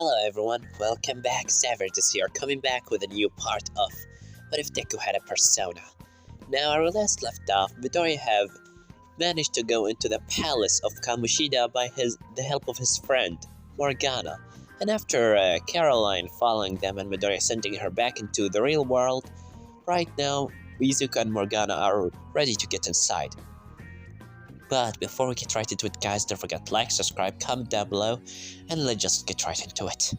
Hello everyone, welcome back. Savage here, coming back with a new part of What If Deku Had a Persona. Now, our last left off, Midori have managed to go into the palace of Kamoshida by the help of his friend, Morgana. And after Caroline following them and Midori sending her back into the real world, right now, Izuku and Morgana are ready to get inside. But before we get right into it, guys, don't forget to like, subscribe, comment down below, and let's just get right into it.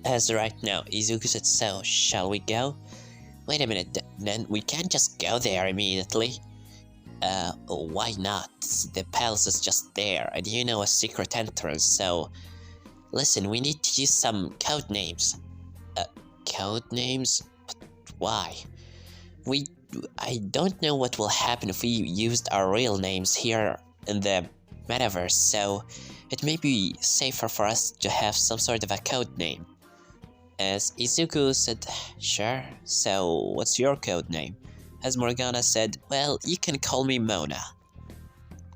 As right now, Izuku said, so, shall we go? Wait a minute, then we can't just go there immediately. Why not? The palace is just there, and you know a secret entrance, so... Listen, we need to use some code names. Code names? But why? I don't know what will happen if we used our real names here in the metaverse, so it may be safer for us to have some sort of a code name. As Izuku said, sure, so what's your code name? As Morgana said, well, you can call me Mona.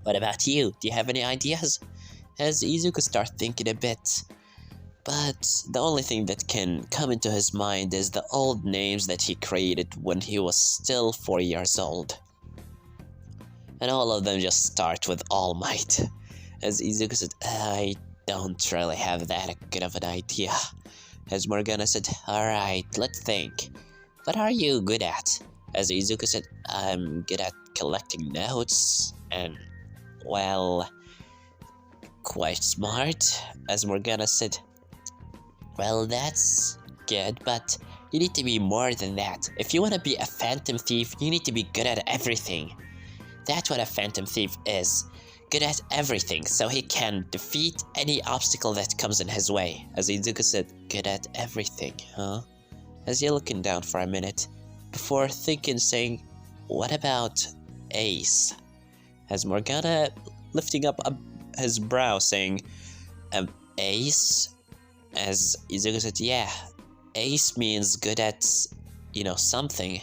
What about you? Do you have any ideas? As Izuku started thinking a bit, but the only thing that can come into his mind is the old names that he created when he was still 4 years old. And all of them just start with All Might. As Izuku said, I don't really have that good of an idea. As Morgana said, alright, let's think. What are you good at? As Izuku said, I'm good at collecting notes and, well, quite smart. As Morgana said, well, that's good, but you need to be more than that. If you want to be a phantom thief, you need to be good at everything. That's what a phantom thief is. Good at everything, so he can defeat any obstacle that comes in his way. As Izuku said, good at everything, huh? As you're looking down for a minute, before thinking, saying, what about Ace? As Morgana lifting up his brow, saying, Ace? As Izuku said, yeah, Ace means good at, something.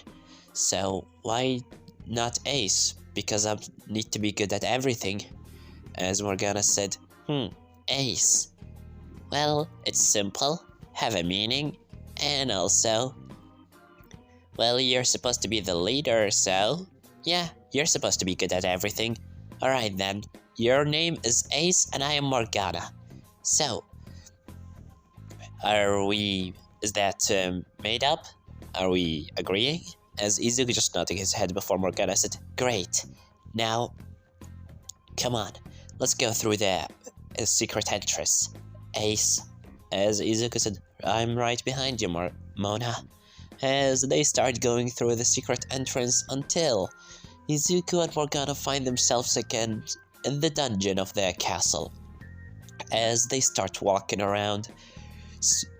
So why not Ace? Because I need to be good at everything. As Morgana said, Ace. Well, it's simple, have a meaning, and also, well, you're supposed to be the leader, so, yeah, you're supposed to be good at everything. Alright then, your name is Ace and I am Morgana. So, is that made up? Are we agreeing? As Izuku just nodding his head before Morgana said, great. Now, come on, let's go through the secret entrance. Ace. As Izuku said, I'm right behind you, Mona. As they start going through the secret entrance until Izuku and Morgana find themselves again in the dungeon of their castle. As they start walking around,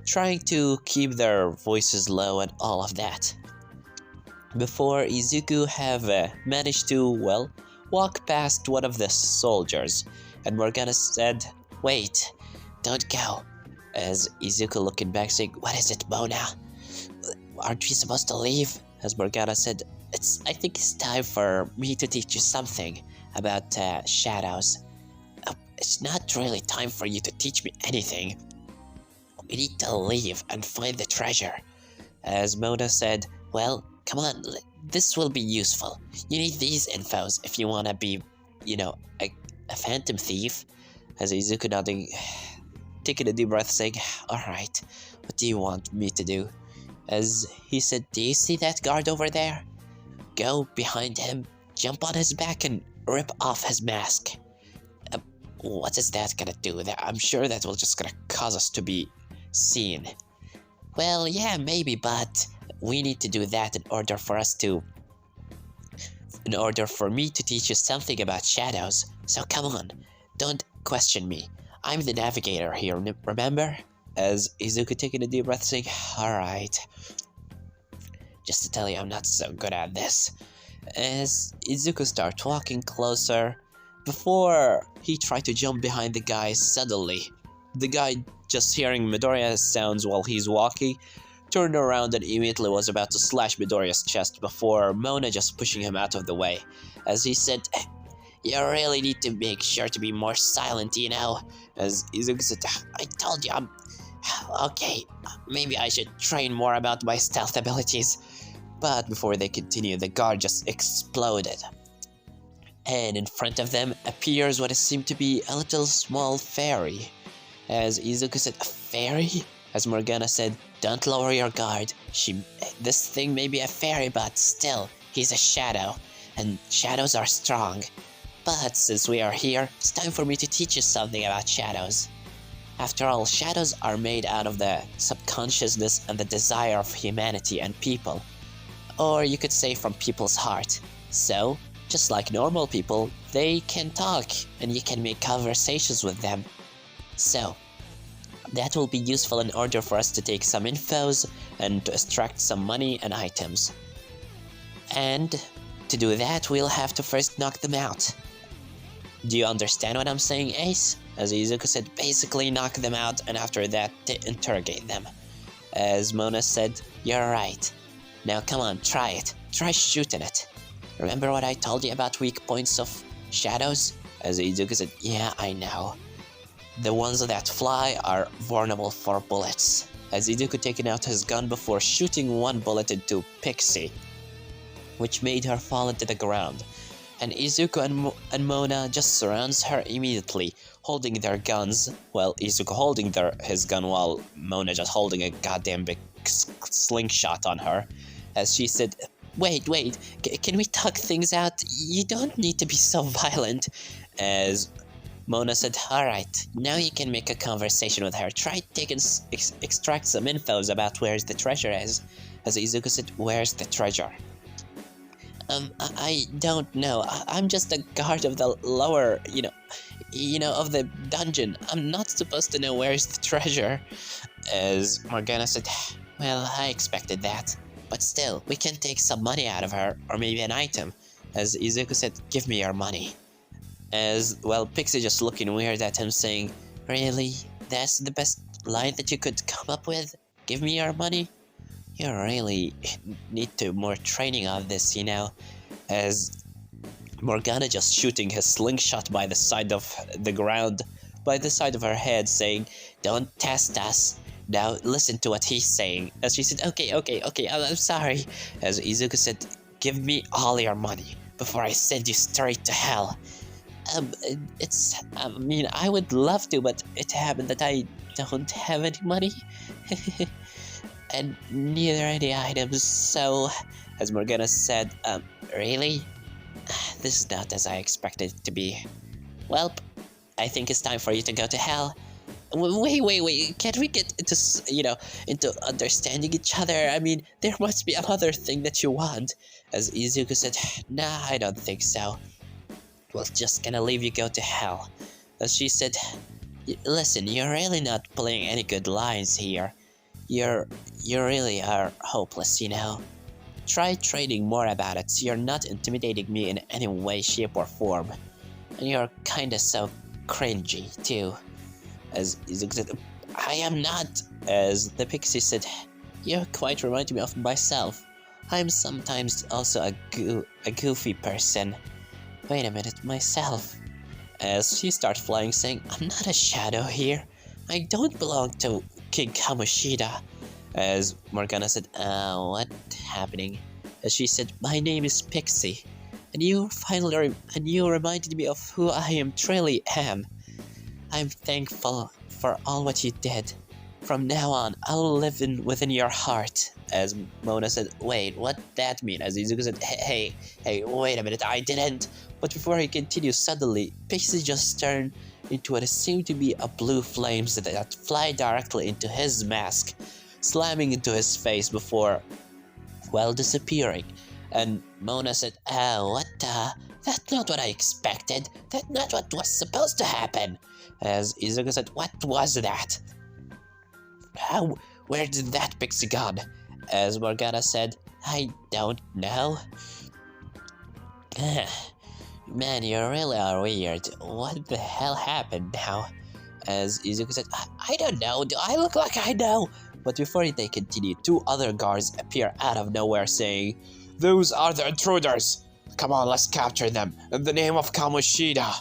trying to keep their voices low and all of that. Before Izuku have managed to, well, walk past one of the soldiers, and Morgana said, wait, don't go. As Izuku looking back saying, what is it, Mona? Aren't we supposed to leave? As Morgana said, I think it's time for me to teach you something about shadows. It's not really time for you to teach me anything. We need to leave and find the treasure. As Mona said, well, come on, this will be useful. You need these infos if you want to be, a phantom thief. As Izuku nodding, taking a deep breath saying, alright, what do you want me to do? As he said, do you see that guard over there? Go behind him, jump on his back and rip off his mask. What is that gonna do? I'm sure that will just gonna cause us to be seen. Well, yeah, maybe, but we need to do that in order for me to teach you something about shadows. So come on, don't question me. I'm the navigator here, remember? As Izuku taking a deep breath saying, alright. Just to tell you, I'm not so good at this. As Izuku starts walking closer, before he tried to jump behind the guy, suddenly, the guy, just hearing Midoriya's sounds while he's walking, turned around and immediately was about to slash Midoriya's chest before Mona just pushing him out of the way. As he said, You really need to make sure to be more silent, you know? As Izuku said, I told you, I'm... Okay, maybe I should train more about my stealth abilities. But before they continue, the guard just exploded. And in front of them appears what seemed to be a little small fairy. As Izuku said, a fairy? As Morgana said, don't lower your guard. This thing may be a fairy, but still, he's a shadow. And shadows are strong. But since we are here, it's time for me to teach you something about shadows. After all, shadows are made out of the subconsciousness and the desire of humanity and people. Or you could say from people's heart. So, just like normal people, they can talk and you can make conversations with them. So, that will be useful in order for us to take some infos and to extract some money and items. And to do that, we'll have to first knock them out. Do you understand what I'm saying, Ace? As Izuku said, basically knock them out and after that interrogate them. As Mona said, you're right. Now come on, try it. Try shooting it. Remember what I told you about weak points of shadows? As Izuku said, yeah, I know. The ones that fly are vulnerable for bullets. As Izuku taken out his gun before shooting one bullet into Pixie, which made her fall into the ground. And Izuku and Mona just surrounds her immediately, holding their guns. Well, Izuku holding his gun while Mona just holding a goddamn big slingshot on her. As she said, wait, can we talk things out? You don't need to be so violent. As Mona said, alright, now you can make a conversation with her. Try taking extract some infos about where the treasure is. As Izuku said, where's the treasure? I don't know. I'm just a guard of the lower, of the dungeon. I'm not supposed to know where's the treasure. As Morgana said, well, I expected that. But still, we can take some money out of her, or maybe an item. As Izuku said, give me your money. As, well, Pixie just looking weird at him saying, really? That's the best line that you could come up with? Give me your money? You really need to more training on this, as Morgana just shooting his slingshot by the side of the ground, by the side of her head, saying, don't test us. Now listen to what he's saying. As she said, okay, I'm sorry. As Izuku said, give me all your money before I send you straight to hell. I would love to, but it happened that I don't have any money. And neither any items, so, as Morgana said, really? This is not as I expected it to be. Well, I think it's time for you to go to hell. Wait, can't we get into understanding each other? I mean, there must be another thing that you want. As Izuku said, nah, I don't think so. Well, just gonna leave you go to hell. As she said, listen, you're really not playing any good lines here. You really are hopeless, Try trading more about it so you're not intimidating me in any way, shape, or form. And you're kinda so cringy, too. As Izuku said, I am not. As the Pixie said, you quite remind me of myself. I'm sometimes also a goofy person. Wait a minute, myself. As she starts flying, saying, I'm not a shadow here. I don't belong to King Kamoshida. As Morgana said, what's happening? As she said, my name is Pixie. And you reminded me of who I truly am. I'm thankful for all what you did. From now on, I'll live within your heart. As Mona said, wait, what that mean? As Izuku said, hey, wait a minute, I didn't. But before he continues, suddenly, Pixie just turned into what seemed to be a blue flames that fly directly into his mask, slamming into his face before, well, disappearing. And Mona said, what the? That's not what I expected. That's not what was supposed to happen. As Izuku said, what was that? Where did that pixie gone? As Morgana said, I don't know. Man, you really are weird. What the hell happened now? As Izuku said, I don't know. Do I look like I know? But before they continue, two other guards appear out of nowhere saying, those are the intruders. Come on, let's capture them in the name of Kamoshida.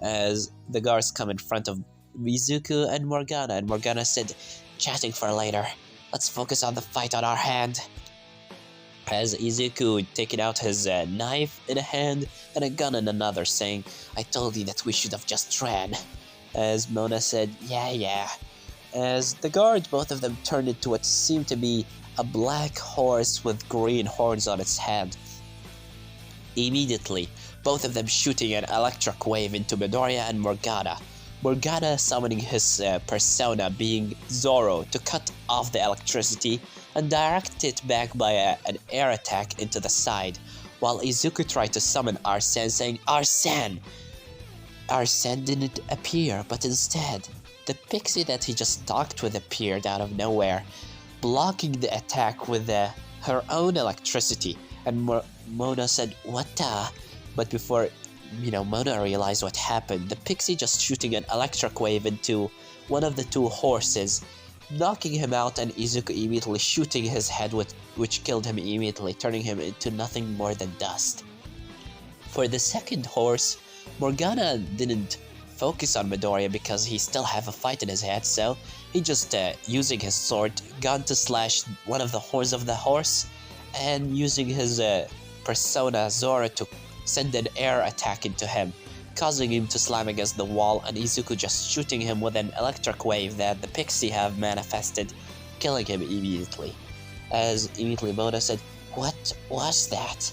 As the guards come in front of Mizuku and Morgana said, chatting for later. Let's focus on the fight on our hand. As Izuku taking out his knife in a hand and a gun in another, saying, I told you that we should have just ran. As Mona said, yeah. As the guard, both of them turned into what seemed to be a black horse with green horns on its head. Immediately, both of them shooting an electric wave into Midoriya and Morgana. Morgana summoning his persona, being Zoro, to cut off the electricity and direct it back by an air attack into the side, while Izuku tried to summon Arsene, saying, Arsene! Arsene didn't appear, but instead, the pixie that he just talked with appeared out of nowhere, blocking the attack with her own electricity. And Mona said, what the? But before Mona realized what happened, the pixie just shooting an electric wave into one of the two horses, knocking him out, and Izuku immediately shooting his head, which killed him immediately, turning him into nothing more than dust. For the second horse, Morgana didn't focus on Midoriya because he still have a fight in his head, so he just using his sword, gone to slash one of the horns of the horse, and using his persona Zoro to send an air attack into him, causing him to slam against the wall, and Izuku just shooting him with an electric wave that the pixie have manifested, killing him immediately. As immediately Mona said, what was that?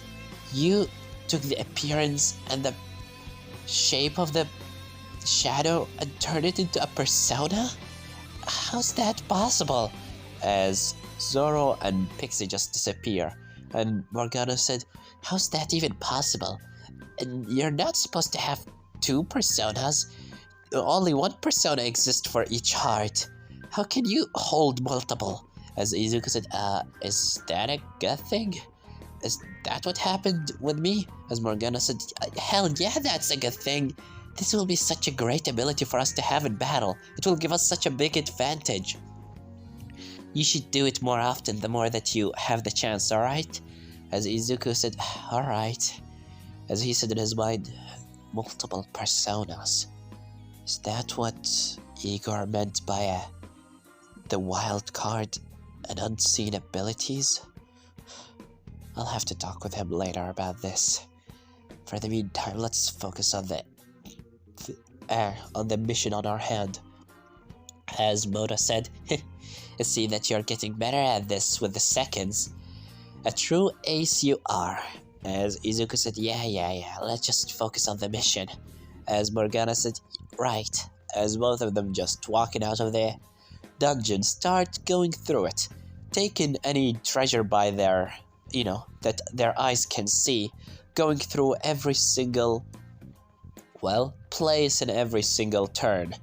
You took the appearance and the shape of the shadow and turned it into a persona? How's that possible? As Zoro and Pixie just disappear, and Morgana said, how's that even possible? And you're not supposed to have two personas. Only one persona exists for each heart. How can you hold multiple? As Izuku said, is that a good thing? Is that what happened with me? As Morgana said, hell yeah, that's a good thing. This will be such a great ability for us to have in battle. It will give us such a big advantage. You should do it more often the more that you have the chance, alright? As Izuku said, alright. As he said in his mind, multiple personas. Is that what Igor meant by the wild card and unseen abilities? I'll have to talk with him later about this. For the meantime, let's focus on the mission on our hand. As Moda said, I see that you're getting better at this with the seconds. A true ace you are. As Izuku said, yeah, let's just focus on the mission. As Morgana said, right. As both of them just walking out of the dungeon, start going through it, taking any treasure by their, that their eyes can see, going through every single, place in every single turn.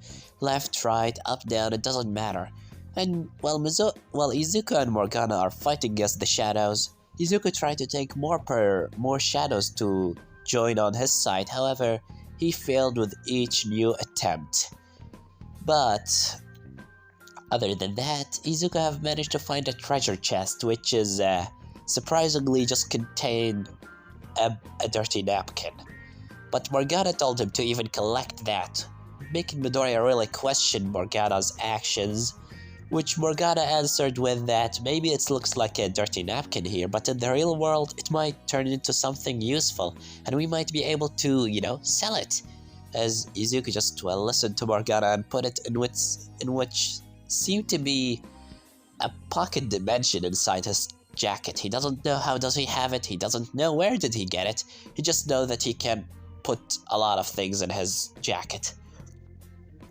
Left, right, up, down, it doesn't matter. And while Izuku and Morgana are fighting against the shadows, Izuku tried to take more shadows to join on his side. However, he failed with each new attempt. But other than that, Izuku have managed to find a treasure chest, which is surprisingly just contained a dirty napkin. But Morgana told him to even collect that, making Midoriya really question Morgana's actions, which Morgana answered with that maybe it looks like a dirty napkin here, but in the real world it might turn into something useful, and we might be able to, sell it. As Izuku just listened to Morgana and put it in which seemed to be a pocket dimension inside his jacket. He doesn't know how does he have it, he doesn't know where did he get it, he just knows that he can put a lot of things in his jacket.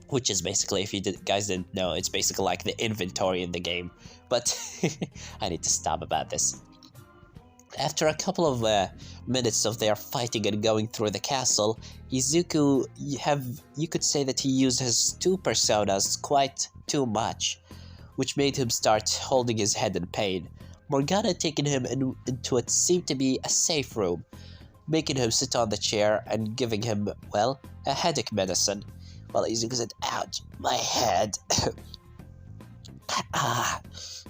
Which is basically, if you guys didn't know, it's basically like the inventory in the game. But I need to stop about this. After a couple of minutes of their fighting and going through the castle, Izuku, you could say that he used his two personas quite too much, which made him start holding his head in pain. Morgana taking him into what seemed to be a safe room, making him sit on the chair and giving him, a headache medicine. While Izuku said, ouch, my head.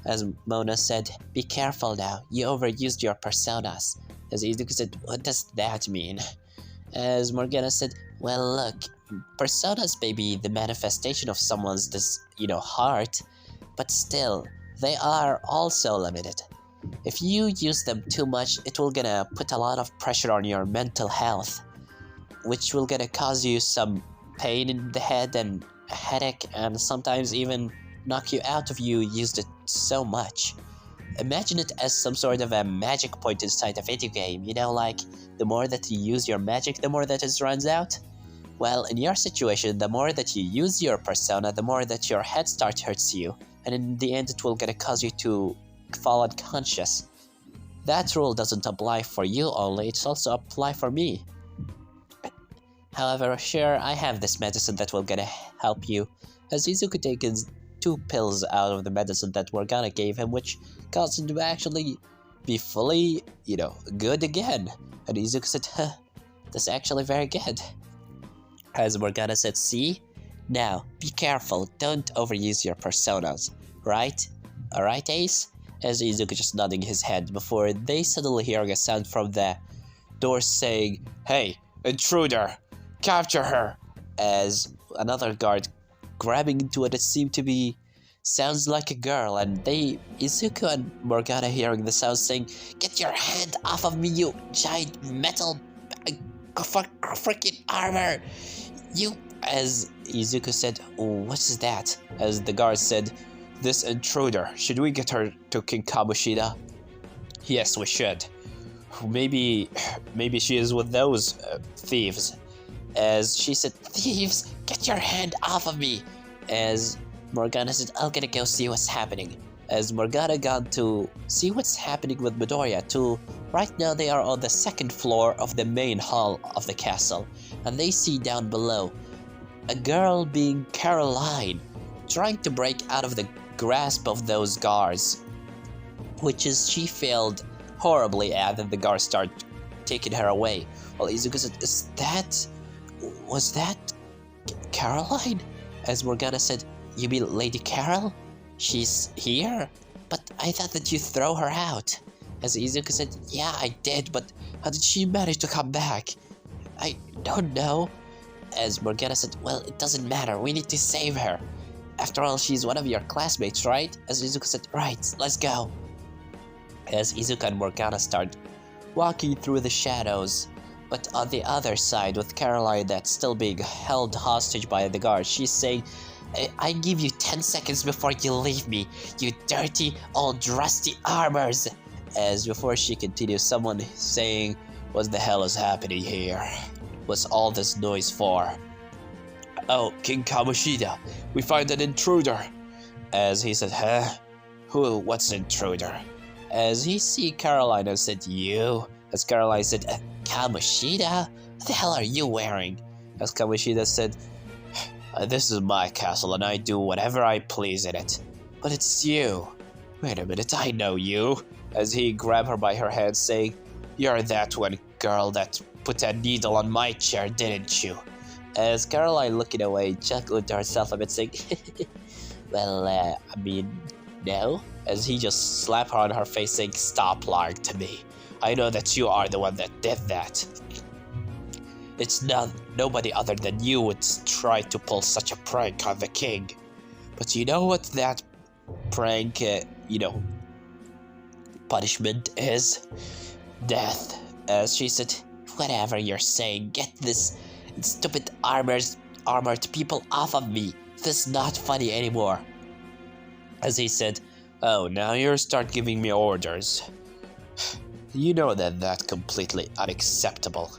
As Mona said, be careful now, you overused your personas. As Izuku said, what does that mean? As Morgana said, well look, personas may be the manifestation of someone's heart, but still, they are also limited. If you use them too much, it will gonna put a lot of pressure on your mental health, which will gonna cause you some pain in the head and a headache, and sometimes even knock you out if you used it so much. Imagine it as some sort of a magic point inside a video game, like the more that you use your magic, the more that it runs out. Well, in your situation, the more that you use your persona, the more that your head start hurts you, and in the end it will gonna cause you to fall unconscious. That rule doesn't apply for you only, it's also apply for me. However, sure, I have this medicine that will gonna help you, as Izuku takes 2 pills out of the medicine that Morgana gave him, which caused him to actually be fully, good again. And Izuku said, that's actually very good. As Morgana said, see? Now, be careful, don't overuse your personas, right? Alright, Ace? As Izuku just nodding his head before they suddenly hearing a sound from the door saying, hey, intruder, capture her! As another guard grabbing into it seemed to be sounds like a girl, and Izuku and Morgana hearing the sound saying, get your hand off of me, you giant metal freaking armor! You, as Izuku said, what is that? As the guard said, this intruder, should we get her to King Kamoshida? Yes, we should. Maybe she is with those thieves. As she said, thieves, get your hand off of me! As Morgana said, I'm gonna go see what's happening. As Morgana gone to see what's happening with Midoriya too. Right now they are on the 2nd floor of the main hall of the castle, and they see down below a girl being Caroline, trying to break out of the grasp of those guards, which is she failed horribly at, and the guards start taking her away. Well, Izuku said, was that Caroline? As Morgana said, you mean Lady Carol? She's here? But I thought that you throw her out. As Izuku said, yeah, I did, but how did she manage to come back? I don't know. As Morgana said, well, it doesn't matter, we need to save her. After all, she's one of your classmates, right? As Izuku said, right, let's go. As Izuku and Morgana start walking through the shadows, but on the other side with Caroline that's still being held hostage by the guards, she's saying, I give you 10 seconds before you leave me, you dirty, old rusty armors. As before she continues, someone saying, what the hell is happening here? What's all this noise for? Oh, King Kamoshida, we find an intruder. As he said, huh? What's intruder? As he see Caroline and said, you? As Caroline said, Kamoshida? What the hell are you wearing? As Kamoshida said, this is my castle and I do whatever I please in it. But it's you. Wait a minute, I know you. As he grabbed her by her hand saying, you're that one girl that put a needle on my chair, didn't you? As Caroline looking away, chuckled to herself a bit saying, well, I mean, no. As he just slapped her on her face saying, stop lying to me. I know that you are the one that did that. It's nobody other than you would try to pull such a prank on the king. But you know what that prank, punishment is? Death. As she said, whatever you're saying, get this stupid armored people off of me. This is not funny anymore. As he said, oh, now you start giving me orders. You know that that's completely unacceptable.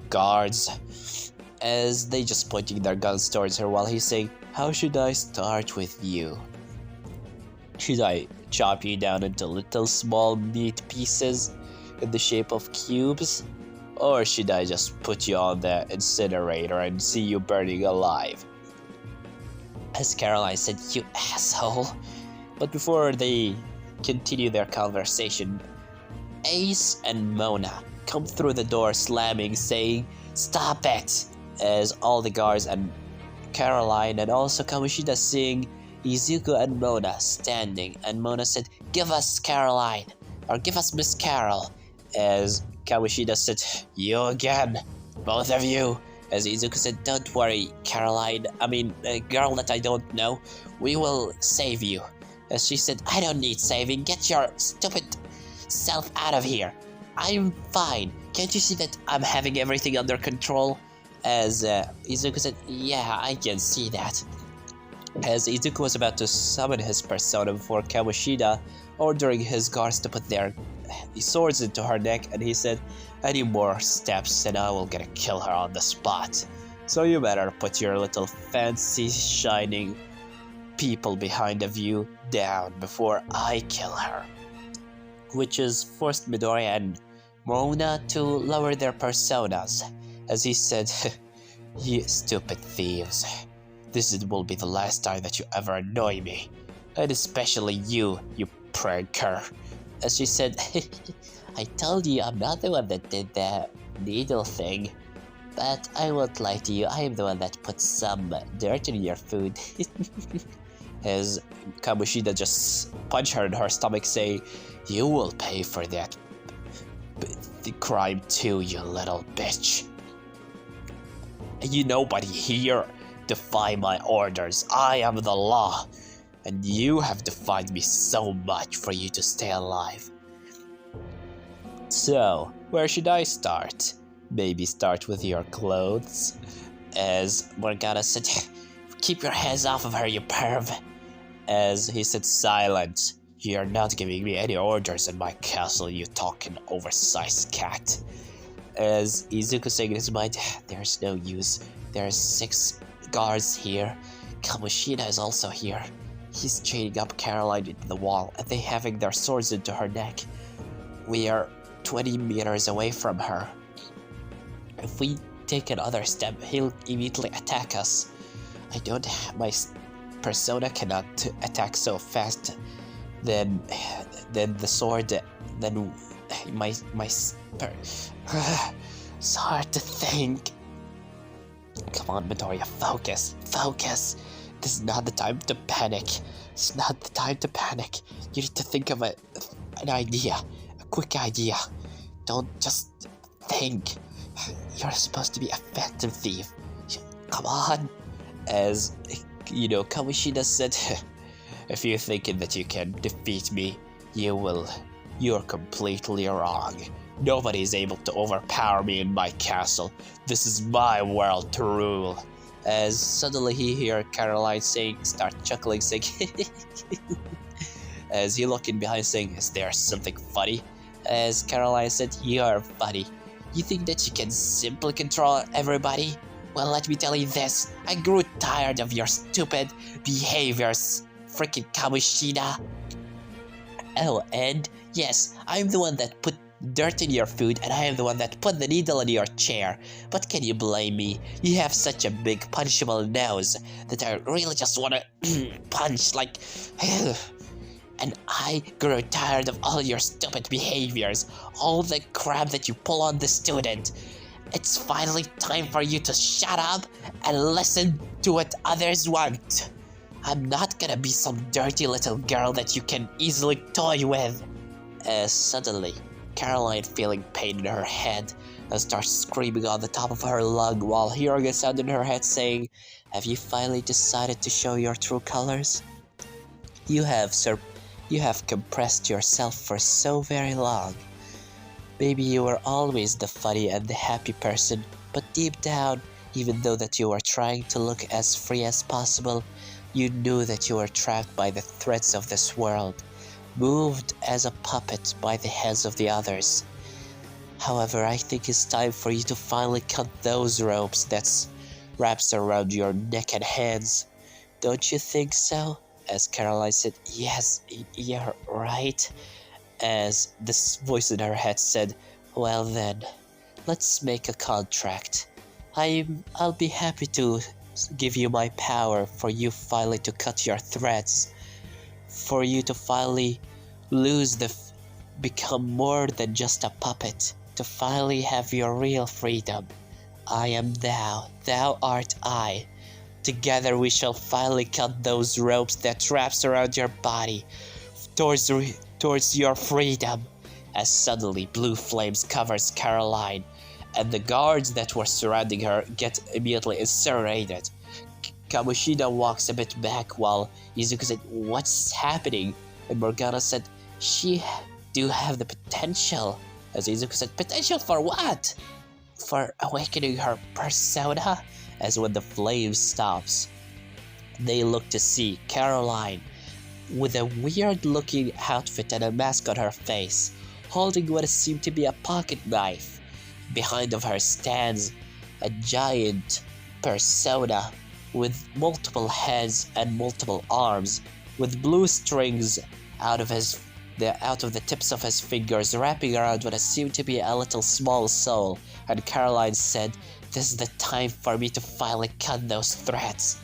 Guards. As they just pointing their guns towards her while he's saying, how should I start with you? Should I chop you down into little small meat pieces in the shape of cubes? Or should I just put you on the incinerator and see you burning alive? As Caroline said, you asshole. But before they continue their conversation, Ace and Mona come through the door slamming, saying, stop it! As all the guards and Caroline and also Kamoshida seeing Izuku and Mona standing, and Mona said, give us Caroline, or give us Miss Carol. As Kawashida said, "You again, both of you." As Izuku said, "Don't worry, Caroline. Girl that I don't know. We will save you." As she said, "I don't need saving. Get your stupid self out of here. I'm fine. Can't you see that I'm having everything under control?" As Izuku said, "Yeah, I can see that." As Izuku was about to summon his persona before Kawashida, ordering his guards to put their swords into her neck, and he said, "Any more steps and I will gonna kill her on the spot. So you better put your little fancy shining people behind of you down before I kill her." Which is forced Midori and Mona to lower their personas, as he said, "You stupid thieves. This will be the last time that you ever annoy me. And especially you pranker." As she said, "I told you I'm not the one that did the needle thing. But I won't lie to you, I am the one that put some dirt in your food." As Kabushida just punched her in her stomach, saying, "You will pay for that crime too, you little bitch. You nobody here defy my orders. I am the law. And you have defied me so much for you to stay alive. So, where should I start? Maybe start with your clothes?" As Morgana said, "Keep your hands off of her, you perv." As he said, "Silent. You're not giving me any orders in my castle, you talking oversized cat." As Izuku saying in his mind, "There's no use. There's 6 guards here. Kamoshida is also here. He's chaining up Caroline into the wall, and they having their swords into her neck. We are 20 meters away from her. If we take another step, he'll immediately attack us. My persona cannot attack so fast. Then the sword, then it's hard to think." Come on, Midoriya, focus. This is not the time to panic. It's not the time to panic. You need to think of an idea, a quick idea. Don't just think. You're supposed to be a phantom thief. Come on." As, Kamoshida said, "If you're thinking that you can defeat me, you're completely wrong. Nobody is able to overpower me in my castle. This is my world to rule." As suddenly he heard Caroline start chuckling, saying, as he looking behind saying, "Is there something funny?" As Caroline said, "You're funny. You think that you can simply control everybody? Well, let me tell you this. I grew tired of your stupid behaviors, freaking Kamoshida. Oh, and yes, I'm the one that put dirt in your food, and I am the one that put the needle in your chair. But can you blame me? You have such a big punchable nose that I really just wanna punch, like..." And I grew tired of all your stupid behaviors, all the crap that you pull on the student. It's finally time for you to shut up and listen to what others want. I'm not gonna be some dirty little girl that you can easily toy with." Suddenly, Caroline, feeling pain in her head, starts screaming on the top of her lung while hearing a sound in her head saying, "Have you finally decided to show your true colors? You have compressed yourself for so very long. Maybe you were always the funny and the happy person, but deep down, even though that you were trying to look as free as possible, you knew that you were trapped by the threads of this world, moved as a puppet by the hands of the others. However, I think it's time for you to finally cut those ropes that's wraps around your neck and hands. Don't you think so?" As Caroline said, "Yes, you're right." As this voice in her head said, "Well then, let's make a contract. I'll be happy to give you my power for you finally to cut your threads, for you to finally become more than just a puppet, to finally have your real freedom. I am thou art I. Together we shall finally cut those ropes that wraps around your body towards your freedom. as suddenly blue flames covers Caroline, and the guards that were surrounding her get immediately incinerated. Kamoshida walks a bit back while Izuku said, "What's happening?" And Morgana said, "She do have the potential." As Izuku said, "Potential for what?" "For awakening her persona." As when the flame stops, they look to see Caroline with a weird looking outfit and a mask on her face, holding what seemed to be a pocket knife. Behind of her stands a giant persona with multiple heads and multiple arms, with blue strings out of the tips of his fingers wrapping around what seemed to be a little small soul. And Caroline said, "This is the time for me to finally cut those threads.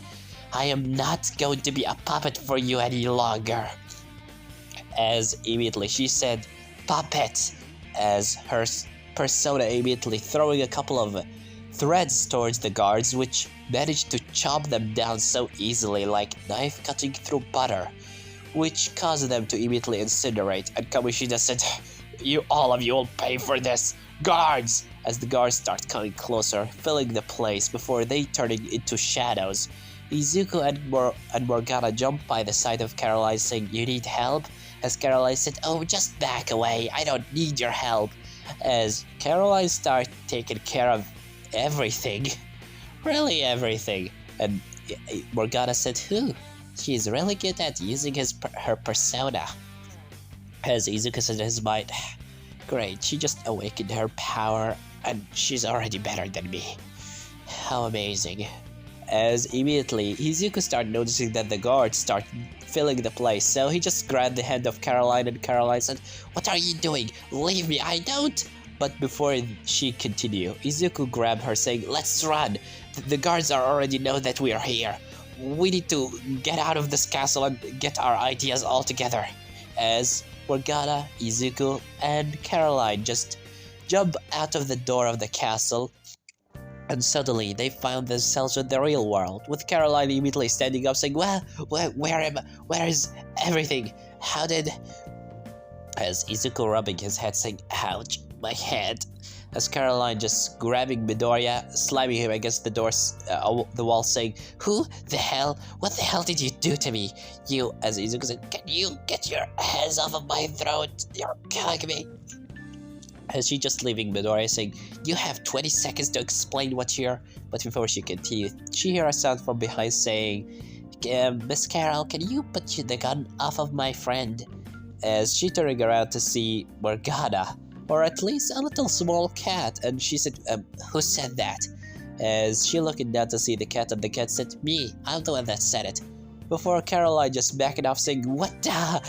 I am not going to be a puppet for you any longer." As immediately she said, "Puppet," as her persona immediately throwing a couple of threads towards the guards, which managed to chop them down so easily like knife cutting through butter, which caused them to immediately incinerate. And Kamoshida said, All of you will pay for this, guards!" As the guards start coming closer, filling the place before they turning into shadows. Izuku and Morgana jump by the side of Caroline saying, "You need help?" As Caroline said, "Oh, just back away, I don't need your help." As Caroline starts taking care of everything. Really everything. And Morgana said, "Who? She's really good at using her persona." As Izuku said in his mind, "Great, she just awakened her power and she's already better than me. How amazing." As immediately Izuku started noticing that the guards start filling the place, so he just grabbed the hand of Caroline, and Caroline said, "What are you doing? Leave me, I don't." But before she continued, Izuku grabbed her saying, "Let's run. The guards already know that we are here. We need to get out of this castle and get our ideas all together." As Morgana, Izuku, and Caroline just jump out of the door of the castle, and suddenly they found themselves in the real world, with Caroline immediately standing up saying, "Well, where is everything? How did..." As Izuku rubbing his head saying, "Ouch, my head." As Caroline just grabbing Midoriya, slamming him against the wall saying, "Who the hell? What the hell did you do to me? You..." As Izuku said, "Can you get your hands off of my throat? You're killing me." As she just leaving Midoriya saying, "You have 20 seconds to explain what you're..." But before she continued, she heard a sound from behind saying, "Miss Carol, can you put the gun off of my friend?" As she turning around to see Morgana, or at least a little small cat, and she said, "Who said that?" As she looking down to see the cat, and the cat said, "Me, I'm the one that said it." Before Caroline just backing off saying, "What the..."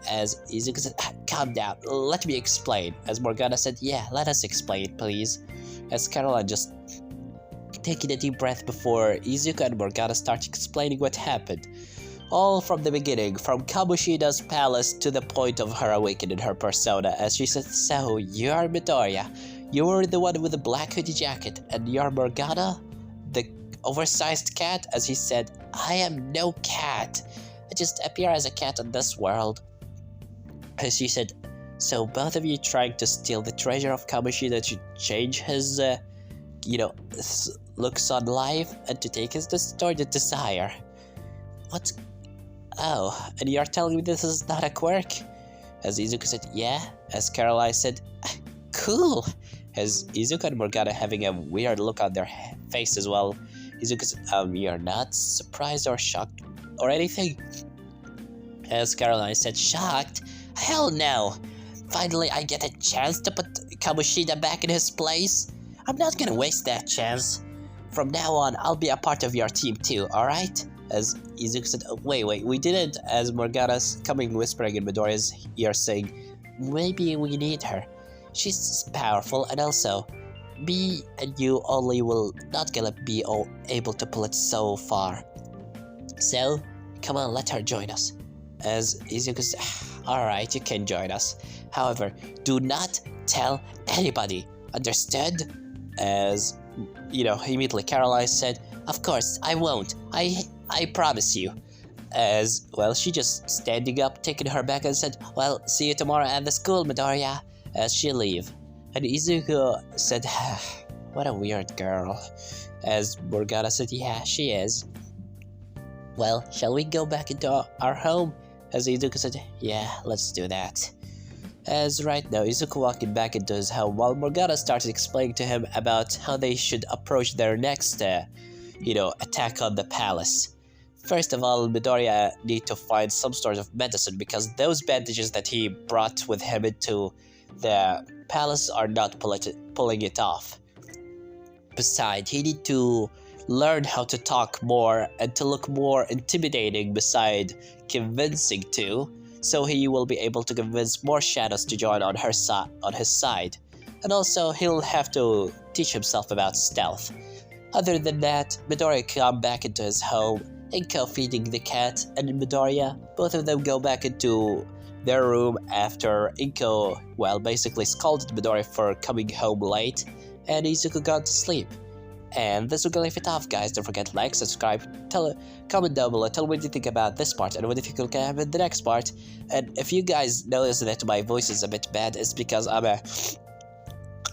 As Izuku said, "Calm down, let me explain." As Morgana said, "Yeah, let us explain, please." As Caroline just taking a deep breath before Izuku and Morgana start explaining what happened. All from the beginning, from Kamoshida's palace to the point of her awakening her persona. As she said, "So, you're Midoriya. You were the one with the black hoodie jacket, and you're Morgana, the oversized cat?" As he said, "I am no cat. I just appear as a cat in this world." As she said, "So both of you trying to steal the treasure of Kamoshida to change his, looks on life and to take his distorted desire. What? Oh, and you're telling me this is not a quirk?" As Izuku said, "Yeah." As Caroline said, "Cool." As Izuku and Morgana having a weird look on their face as well. Izuku said, "You're not surprised or shocked or anything?" As Caroline said, "Shocked? Hell no! Finally I get a chance to put Kamoshida back in his place. I'm not gonna waste that chance. From now on, I'll be a part of your team too, alright?" As Izuku said, "Wait, we didn't." As Morgana's coming whispering in Midoriya's ear saying, "Maybe we need her. She's powerful, and also, me and you only will not gonna be able to pull it so far. So, come on, let her join us." As Izuku said, "Alright, you can join us. However, do not tell anybody, understood?" As, immediately Caroline said, "Of course, I won't. I promise you." As, well, she just standing up, taking her back and said, "Well, see you tomorrow at the school, Midoriya." as she leave. And Izuku said, "What a weird girl." As Morgana said, "Yeah, she is." "Well, shall we go back into our home?" As Izuku said, "Yeah, let's do that." As right now, Izuku walking back into his home while Morgana started explaining to him about how they should approach their next, attack on the palace. First of all, Midoriya need to find some sort of medicine because those bandages that he brought with him into the palace are not pulling it off. Besides, he need to learn how to talk more and to look more intimidating beside convincing too, so he will be able to convince more shadows to join on his side. And also, he'll have to teach himself about stealth. Other than that, Midoriya come back into his home, Inko feeding the cat, and Midoriya, both of them go back into their room after Inko, basically scolded Midoriya for coming home late, and Izuku got to sleep. And this will gonna leave it off, guys. Don't forget to like, subscribe, comment down below, tell me what you think about this part and what if you could have in the next part. And if you guys notice that my voice is a bit bad, it's because I'm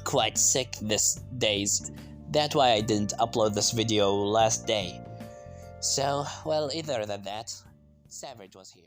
quite sick these days. That's why I didn't upload this video last day. So, either than that, Savage was here.